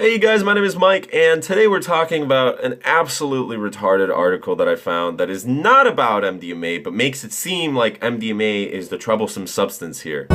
Hey you guys, my name is Mike, and today we're talking about an absolutely retarded article that I found that is not about MDMA, but makes it seem like MDMA is the troublesome substance here.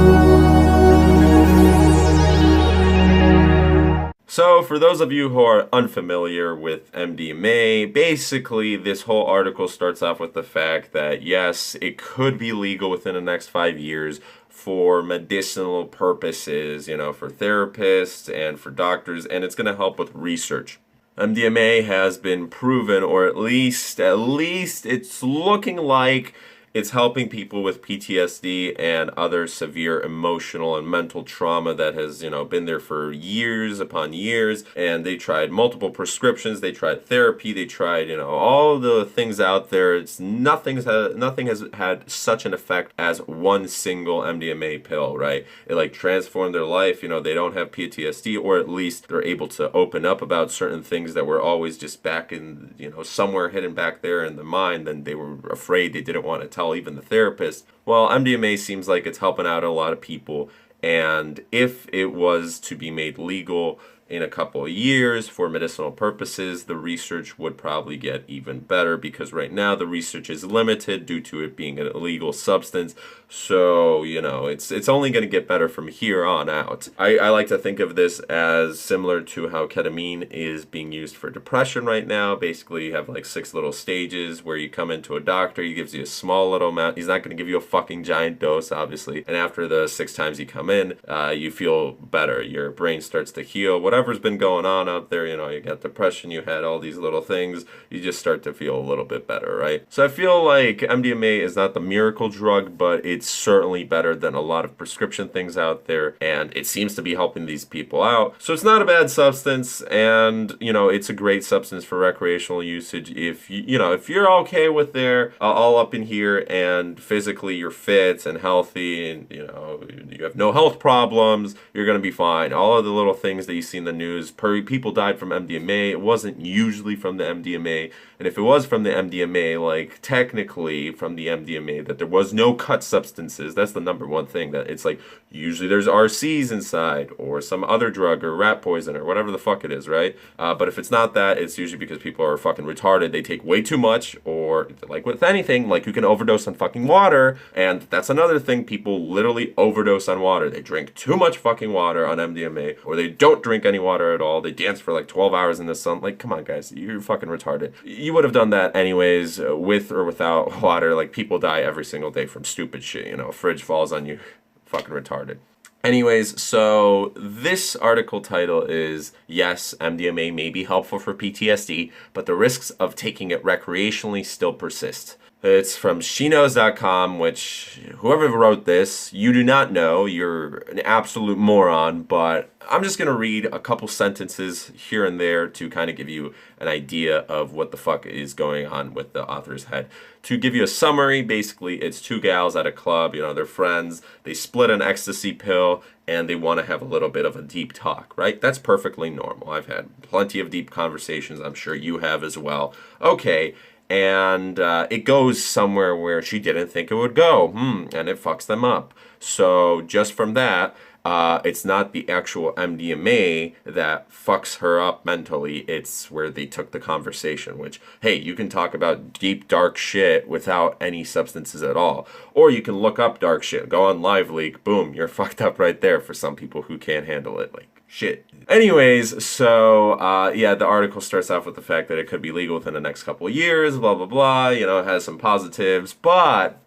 So, for those of you who are unfamiliar with MDMA, basically this whole article starts off with the fact that yes, it could be legal within the next 5 years for medicinal purposes, for therapists and for doctors, and it's going to help with research. MDMA has been proven, or at least it's looking like it's helping people with PTSD and other severe emotional and mental trauma that has, been there for years upon years. And they tried multiple prescriptions, they tried therapy, they tried, all the things out there. Nothing has had such an effect as one single MDMA pill, right? It transformed their life. They don't have PTSD, or at least they're able to open up about certain things that were always just back in, somewhere hidden back there in the mind, and they were afraid, they didn't want to tell even the therapist. Well, MDMA seems like it's helping out a lot of people, and if it was to be made legal in a couple of years for medicinal purposes, the research would probably get even better, because right now the research is limited due to it being an illegal substance. So, it's only going to get better from here on out. I like to think of this as similar to how ketamine is being used for depression right now. Basically, you have 6 little stages where you come into a doctor, he gives you a small little amount. He's not going to give you a fucking giant dose, obviously. And after the 6 times you come in, you feel better. Your brain starts to heal. Whatever's been going on out there, you got depression, you had all these little things, you just start to feel a little bit better, right? So I feel like MDMA is not the miracle drug, but it's certainly better than a lot of prescription things out there, and it seems to be helping these people out. So it's not a bad substance, and it's a great substance for recreational usage if if you're okay with there all up in here, and physically you're fit and healthy, and you have no health problems, you're gonna be fine. All of the little things that you see in the news, people died from MDMA. It wasn't usually from the MDMA, and if it was from the MDMA, technically from the MDMA, that there was no cut substances. That's the number one thing, that it's usually there's RCs inside or some other drug or rat poison or whatever the fuck it is, right? But if it's not that, it's usually because people are fucking retarded. They take way too much, or with anything, you can overdose on fucking water, and that's another thing. People literally overdose on water. They drink too much fucking water on MDMA, or they don't drink any water at all. They dance for 12 hours in the sun. Come on, guys, you're fucking retarded. You would have done that anyways, with or without water. People die every single day from stupid shit. A fridge falls on you. Fucking retarded. Anyways, so this article title is, yes, MDMA may be helpful for PTSD, but the risks of taking it recreationally still persist. It's from sheknows.com, which, whoever wrote this, you do not know. You're an absolute moron, but I'm just going to read a couple sentences here and there to kind of give you an idea of what the fuck is going on with the author's head. To give you a summary, basically, it's 2 gals at a club, they're friends, they split an ecstasy pill, and they want to have a little bit of a deep talk, right? That's perfectly normal. I've had plenty of deep conversations. I'm sure you have as well. Okay. And it goes somewhere where she didn't think it would go, and it fucks them up. So just from that, it's not the actual MDMA that fucks her up mentally. It's where they took the conversation, which, hey, you can talk about deep, dark shit without any substances at all. Or you can look up dark shit, go on Live Leak, boom, you're fucked up right there for some people who can't handle it. Shit. Anyways, so, the article starts off with the fact that it could be legal within the next couple of years, blah, blah, blah, it has some positives, but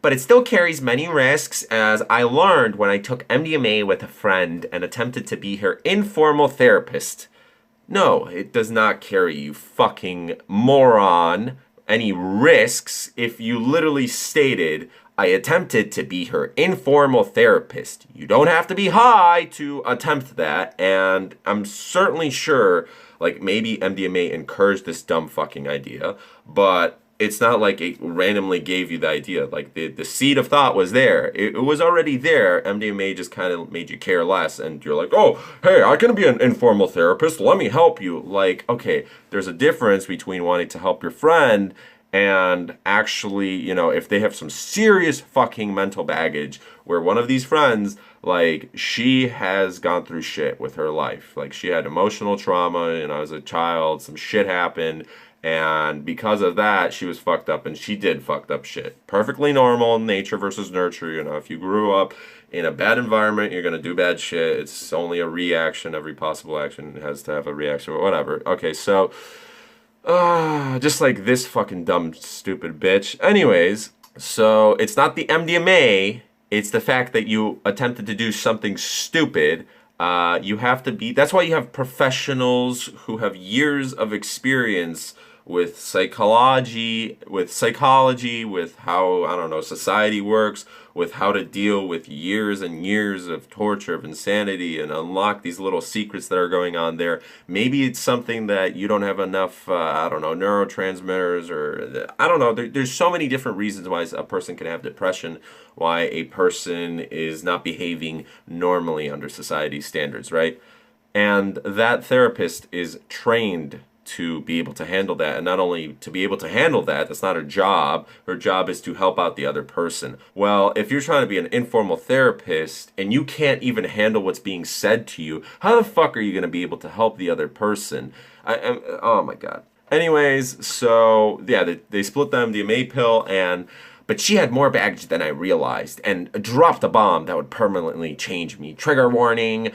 it still carries many risks, as I learned when I took MDMA with a friend and attempted to be her informal therapist. No, it does not carry, you fucking moron, any risks if you literally stated, I attempted to be her informal therapist. You don't have to be high to attempt that, and I'm certainly sure, maybe MDMA encouraged this dumb fucking idea, but it's not like it randomly gave you the idea. The seed of thought was there. It was already there. MDMA just kind of made you care less, and you're oh, hey, I can be an informal therapist. Let me help you. Okay, there's a difference between wanting to help your friend And actually, you know, if they have some serious fucking mental baggage, where one of these friends, like, she has gone through shit with her life. Like, she had emotional trauma, you know, as a child, some shit happened, and because of that, she was fucked up, and she did fucked up shit. Perfectly normal, nature versus nurture, you know, if you grew up in a bad environment, you're gonna do bad shit. It's only a reaction. Every possible action has to have a reaction, or whatever. Okay, so just like this fucking dumb, stupid bitch. Anyways, so it's not the MDMA, it's the fact that you attempted to do something stupid. You have to be, that's why you have professionals who have years of experience with psychology, with how, I don't know, society works, with how to deal with years and years of torture, of insanity, and unlock these little secrets that are going on there. Maybe it's something that you don't have enough, I don't know, neurotransmitters, or I don't know. There's so many different reasons why a person can have depression, why a person is not behaving normally under society's standards, right? And that therapist is trained to be able to handle that. And not only to be able to handle that, that's not her job. Her job is to help out the other person. Well, if you're trying to be an informal therapist and you can't even handle what's being said to you, how the fuck are you going to be able to help the other person? Oh my God. Anyways, so yeah, they split the MDMA pill, but she had more baggage than I realized, and dropped a bomb that would permanently change me. Trigger warning,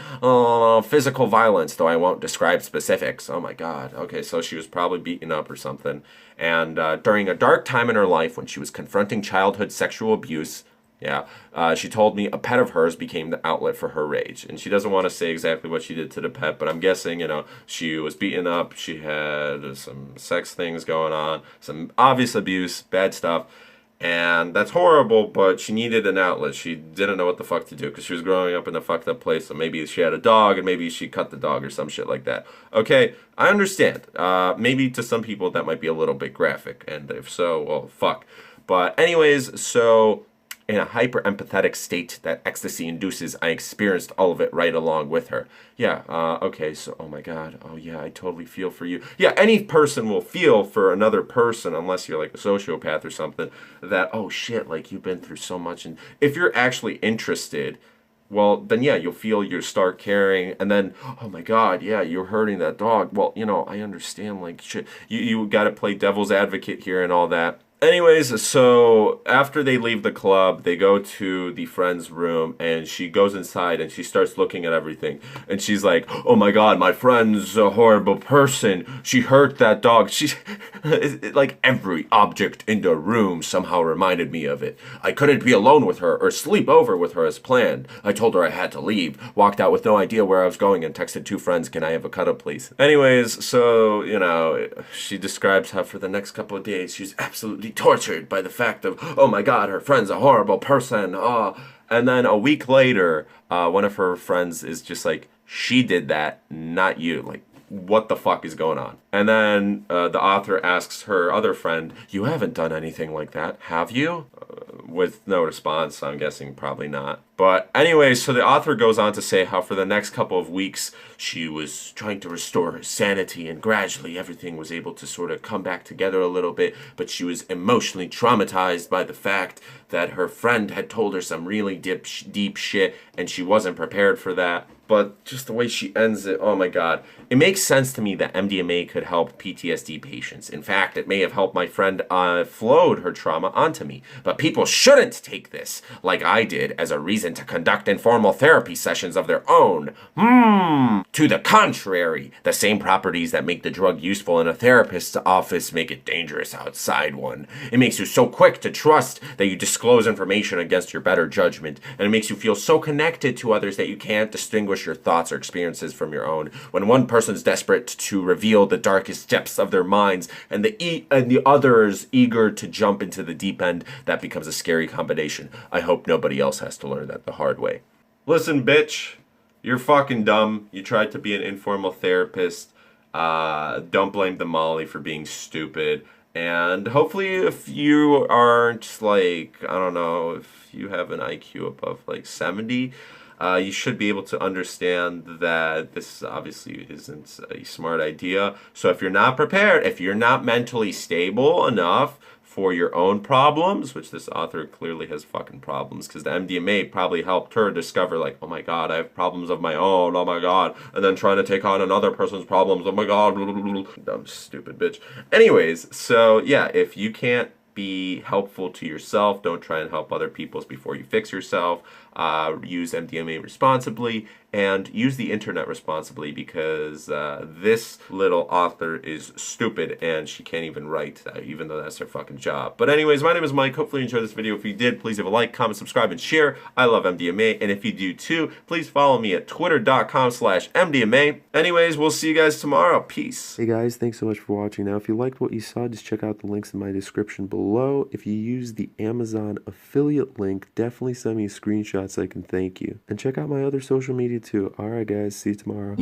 physical violence, though I won't describe specifics. Oh my God. Okay, so she was probably beaten up or something. And during a dark time in her life when she was confronting childhood sexual abuse, she told me a pet of hers became the outlet for her rage. And she doesn't want to say exactly what she did to the pet, but I'm guessing, you know, she was beaten up, she had some sex things going on, some obvious abuse, bad stuff. And that's horrible, but she needed an outlet. She didn't know what the fuck to do because she was growing up in a fucked up place. So maybe she had a dog and maybe she cut the dog or some shit like that. Okay, I understand. Maybe to some people that might be a little bit graphic. And if so, well, fuck. But anyways, so in a hyper empathetic state that ecstasy induces, I experienced all of it right along with her. Yeah, okay, so, oh my God, oh yeah, I totally feel for you. Yeah, any person will feel for another person, unless you're like a sociopath or something, that, oh shit, like you've been through so much. And if you're actually interested, well, then yeah, you'll start caring, and then, oh my God, yeah, you're hurting that dog. Well, you know, I understand, like, shit, you gotta play devil's advocate here and all that. Anyways, so after they leave the club, they go to the friend's room, and she goes inside and she starts looking at everything. And she's like, oh my God, my friend's a horrible person. She hurt that dog. She's like, every object in the room somehow reminded me of it. I couldn't be alone with her or sleep over with her as planned. I told her I had to leave, walked out with no idea where I was going, and texted two friends, can I have a cuddle, please? Anyways, so, you know, she describes how for the next couple of days she's absolutely tortured by the fact of, oh my God, her friend's a horrible person. Oh. And then a week later, one of her friends is just like, she did that, not you. Like, what the fuck is going on? And then the author asks her other friend, you haven't done anything like that, have you? With no response, I'm guessing probably not. But anyway, so the author goes on to say how for the next couple of weeks, she was trying to restore her sanity, and gradually everything was able to sort of come back together a little bit, but she was emotionally traumatized by the fact that her friend had told her some really deep shit, and she wasn't prepared for that. But just the way she ends it, oh my God. It makes sense to me that MDMA could help PTSD patients. In fact, it may have helped my friend flowed her trauma onto me. But people shouldn't take this, like I did, as a reason to conduct informal therapy sessions of their own. To the contrary, the same properties that make the drug useful in a therapist's office make it dangerous outside one. It makes you so quick to trust that you disclose information against your better judgment, and it makes you feel so connected to others that you can't distinguish your thoughts or experiences from your own. When one person's desperate to reveal the darkest depths of their minds, and the others eager to jump into the deep end, that becomes a scary combination. I hope nobody else has to learn that the hard way. Listen, bitch, you're fucking dumb. You tried to be an informal therapist. Don't blame the Molly for being stupid. And hopefully if you aren't like, I don't know, if you have an IQ above like 70, you should be able to understand that this obviously isn't a smart idea. So if you're not prepared, if you're not mentally stable enough for your own problems, which this author clearly has fucking problems, because the MDMA probably helped her discover, like, oh my god, I have problems of my own, oh my god, and then trying to take on another person's problems, oh my god, dumb stupid bitch. Anyways, so yeah, if you can't be helpful to yourself, don't try and help other people before you fix yourself. Use MDMA responsibly and use the internet responsibly, because this little author is stupid and she can't even write, even though that's her fucking job. But anyways, my name is Mike. Hopefully you enjoyed this video. If you did, please leave a like, comment, subscribe, and share. I love MDMA, and if you do too, please follow me at twitter.com/MDMA. Anyways, we'll see you guys tomorrow. Peace. Hey guys, thanks so much for watching. Now, if you liked what you saw, just check out the links in my description below. If you use the Amazon affiliate link, definitely send me a screenshot so I can thank you. And check out my other social media too. Alright guys, see you tomorrow.